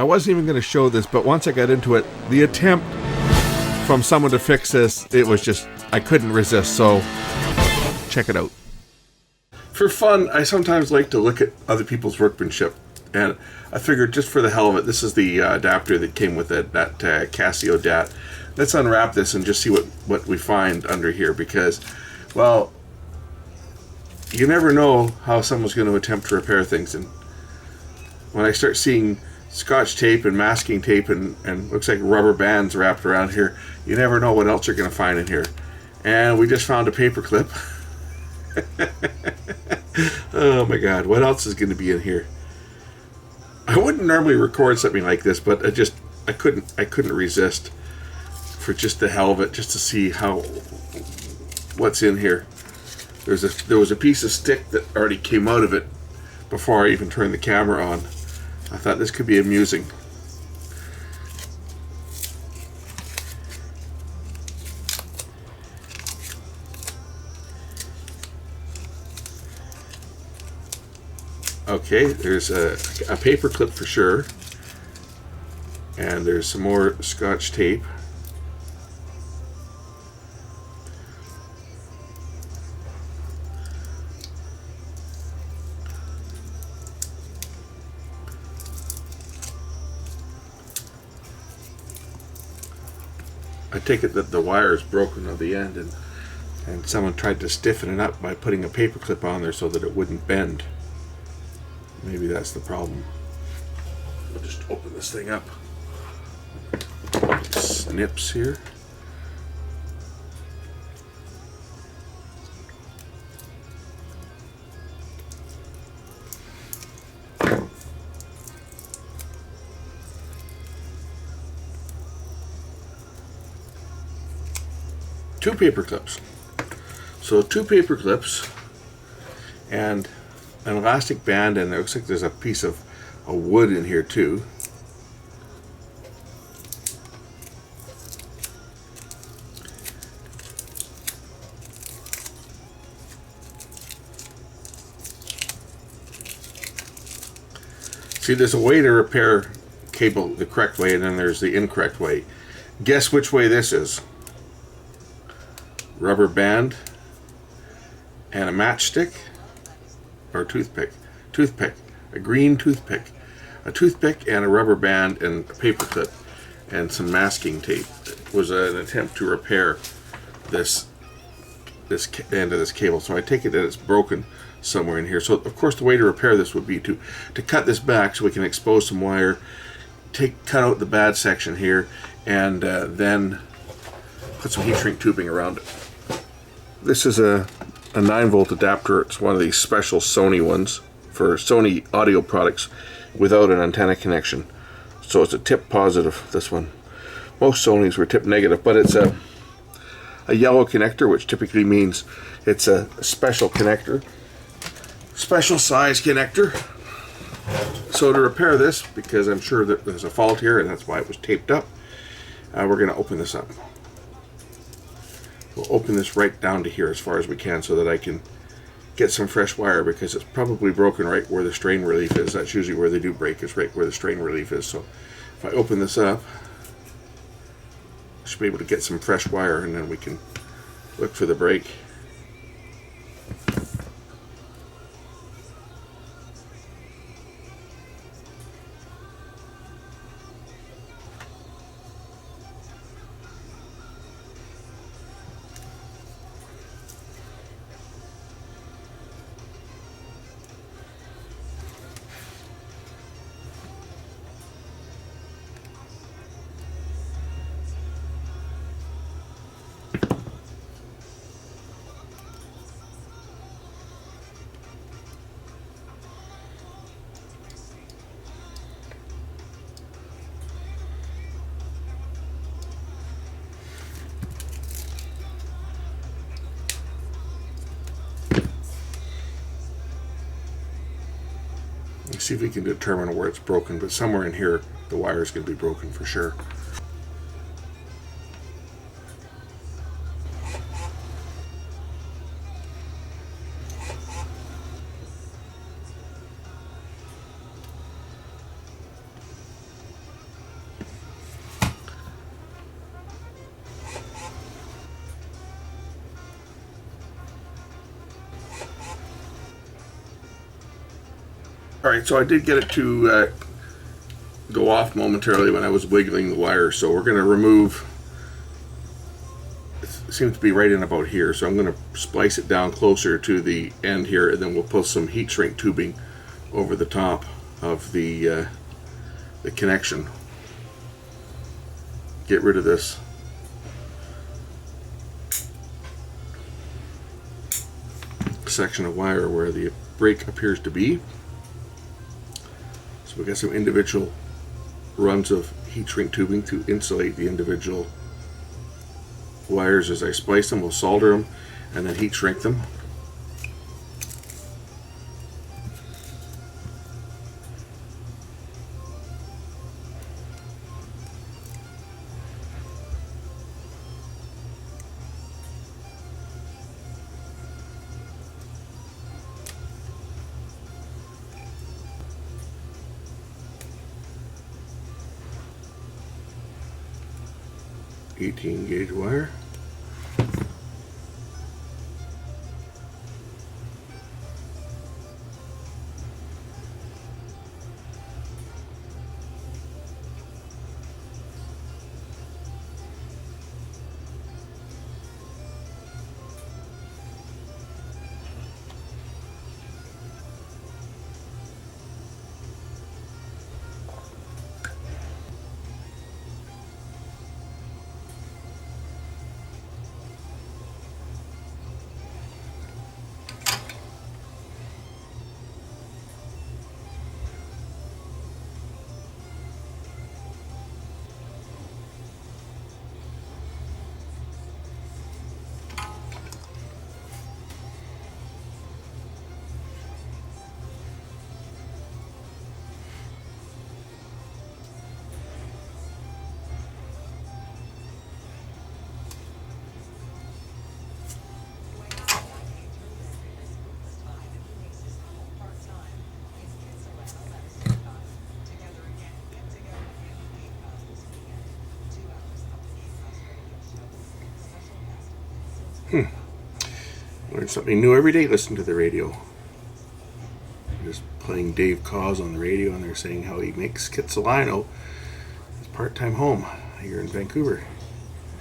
I wasn't even going to show this, but once I got into it, the attempt from someone to fix this, it was just, I couldn't resist, so check it out. For fun, I sometimes like to look at other people's workmanship, and I figured just for the hell of it, this is the adapter that came with it, that Casio DAT. Let's unwrap this and just see what we find under here, because, well, you never know how someone's going to attempt to repair things, and when I start seeing Scotch tape and masking tape and looks like rubber bands wrapped around here, you never know what else you're going to find in here. And we just found a paper clip. Oh my god, what else is going to be in here? I wouldn't normally record something like this, but I couldn't resist for just the hell of it, just to see what's in here. There was a piece of stick that already came out of it before I even turned the camera on. I thought this could be amusing. Okay, there's a paper clip for sure, and there's some more Scotch tape. I take it that the wire is broken on the end, and someone tried to stiffen it up by putting a paper clip on there so that it wouldn't bend. Maybe that's the problem. I'll just open this thing up. Snips here. Two paper clips. So 2 paper clips and an elastic band, and it looks like there's a piece of wood in here too. See, there's a way to repair cable the correct way, and then there's the incorrect way. Guess which way this is? Rubber band and a matchstick or toothpick. A green toothpick. A toothpick and a rubber band and a paper clip and some masking tape. It was an attempt to repair this end of this cable. So I take it that it's broken somewhere in here. So of course the way to repair this would be to cut this back so we can expose some wire, cut out the bad section here, and then put some heat shrink tubing around it. This is a 9-volt adapter. It's one of these special Sony ones for Sony audio products without an antenna connection. So it's a tip positive, this one. Most Sonys were tip negative, but it's a yellow connector, which typically means it's a special connector. Special size connector. So to repair this, because I'm sure that there's a fault here and that's why it was taped up, we're going to open this up. We'll open this right down to here as far as we can so that I can get some fresh wire, because it's probably broken right where the strain relief is. That's usually where they do break, is right where the strain relief is. So if I open this up, I should be able to get some fresh wire, and then we can look for the break. Let's see if we can determine where it's broken, but somewhere in here the wire is going to be broken for sure. Alright, so I did get it to go off momentarily when I was wiggling the wire, so we're going to remove, it seems to be right in about here, so I'm going to splice it down closer to the end here, and then we'll put some heat shrink tubing over the top of the connection. Get rid of this section of wire where the break appears to be. So we got some individual runs of heat shrink tubing to insulate the individual wires as I splice them. We'll solder them and then heat shrink them. Gauge wire. Learn something new every day. Listen to the radio. Just playing Dave Cause on the radio, and they're saying how he makes Kitsilano his part-time home here in Vancouver.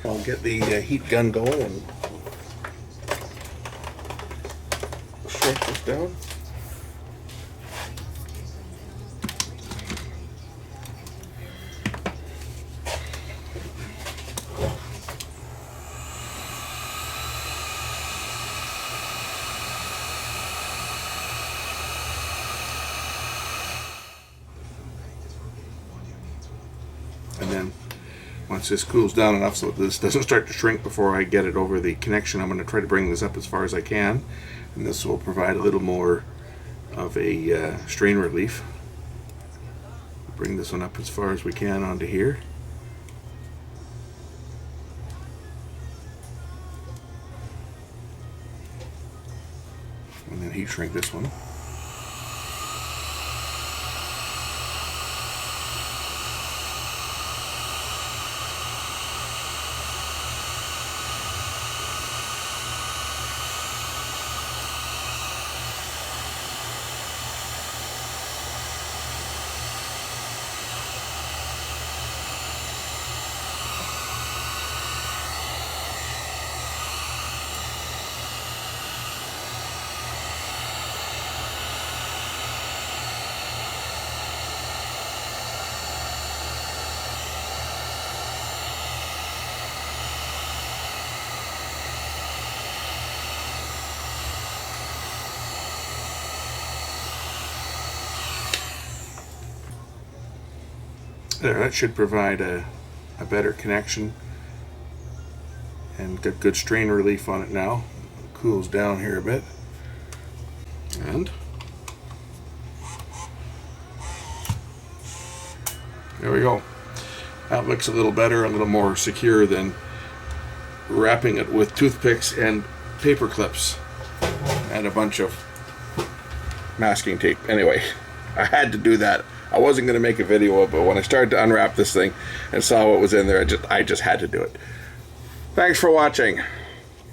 I'll get the heat gun going and shut this down. And then once this cools down enough so this doesn't start to shrink before I get it over the connection, I'm going to try to bring this up as far as I can, and this will provide a little more of a strain relief. Bring this one up as far as we can onto here. And then heat shrink this one. There, that should provide a better connection and get good strain relief on it now. It cools down here a bit. And there we go. That looks a little better, a little more secure than wrapping it with toothpicks and paper clips and a bunch of masking tape. Anyway, I had to do that. I wasn't going to make a video of it, but when I started to unwrap this thing and saw what was in there, I just had to do it. Thanks for watching.